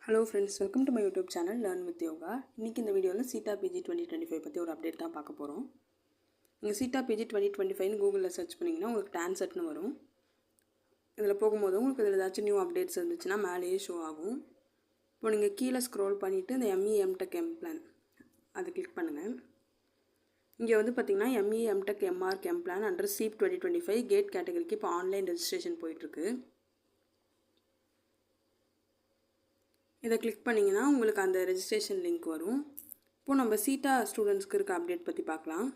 Hello friends, welcome to my YouTube channel Learn with Yoga. இன்னைக்கு இந்த வீடியோவில் சீட்டா PG 2025 பற்றி ஒரு அப்டேட் தான் பார்க்க போகிறோம். நீங்கள் சீட்டா பிஜி 2025 கூகுளில் சர்ச் பண்ணிங்கன்னா உங்களுக்கு டான்செட்னு வரும். இதில் போகும்போது உங்களுக்கு இதில் ஏதாச்சும் நியூ அப்டேட்ஸ் இருந்துச்சுன்னா மேலேயே ஷோ ஆகும். இப்போ நீங்கள் கீழே ஸ்க்ரோல் பண்ணிவிட்டு இந்த எம்இ எம்டெக் எம்பிளான் அதை கிளிக் பண்ணுங்கள். இங்கே வந்து பார்த்திங்கன்னா ME MTech MArch MPlan under சீப் 2025 கேட் கேட்டகரிக்கு இப்போ ஆன்லைன் ரெஜிஸ்ட்ரேஷன் போயிட்டுருக்கு. இதை கிளிக் பண்ணிங்கன்னா உங்களுக்கு அந்த ரெஜிஸ்ட்ரேஷன் லிங்க் வரும். இப்போது நம்ம சீட்டா ஸ்டூடெண்ட்ஸ்க்கு இருக்க அப்டேட் பற்றி பார்க்கலாம்.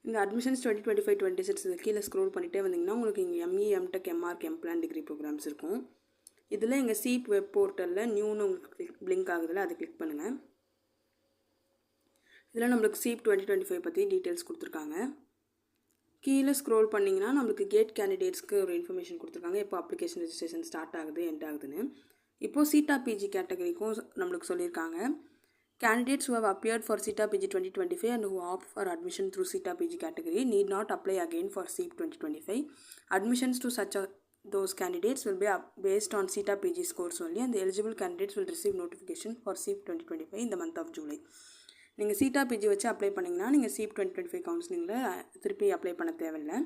இந்த அட்மிஷன்ஸ் 2025-26 இதை கீழே ஸ்க்ரோல் பண்ணிகிட்டே வந்தீங்கன்னா உங்களுக்கு இங்கே ME MTech MArch MPlan degree programmes இருக்கும். இதில் எங்கள் சீப் வெப் போர்ட்டலில் நியூன்னு உங்களுக்கு பிளிங்க் ஆகுதுல அதை கிளிக் பண்ணுங்கள். இதில் நம்மளுக்கு சீப் 2025 பற்றி டீட்டெயில்ஸ் கொடுத்துருக்காங்க. கீழே ஸ்க்ரோல் பண்ணிங்கன்னா நம்மளுக்கு கேட் கேண்டிடேட்ஸ்க்கு ஒரு இன்ஃபர்மேஷன் கொடுத்துருக்காங்க, எப்போ அப்ளிகேஷன் ரெஜிஸ்ட்ரேஷன் ஸ்டார்ட் ஆகுது எண்ட் ஆகுதுன்னு. இப்போது சீட்டா பிஜி கேட்டகரிக்கும் நம்மளுக்கு சொல்லியிருக்காங்க. Candidates who have appeared for CETA PG 2025 and who opt for admission through CETA PG category need not apply again for CEP 2025. Admissions to those candidates will be based on CETA PG scores only, and the eligible candidates will receive notification for CEP 2025 in the month of July. நீங்கள் சீட்டா PG வச்சு apply பண்ணிங்கன்னா நீங்கள் cheap 2025 கவுன்சிலிங்கில் திருப்பி apply பண்ண தேவையில்லை.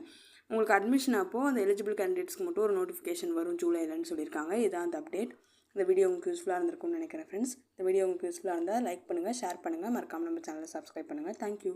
உங்களுக்கு admission அப்போது அந்த எலிஜிபிள் கேண்டிடேட்ஸ்க்கு மட்டும் ஒரு நோட்டிஃபிகேஷன் வரும் ஜூலைலன்னு சொல்லியிருக்காங்க. இதுதான் அந்த அப்டேட். இந்த வீடியோ உங்களுக்கு யூஸ்ஃபுல்லாக இருந்திருக்கும்னு நினைக்கிறேன் ஃப்ரெண்ட்ஸ். இந்த வீடியோ உங்களுக்கு யூஸ்ஃபுல்லாக இருந்தால் லைக் பண்ணுங்கள், ஷேர் பண்ணுங்கள், மறக்காமல் நம்ம சேனலை சப்ஸ்கிரைப் பண்ணுங்கள். தேங்க்யூ.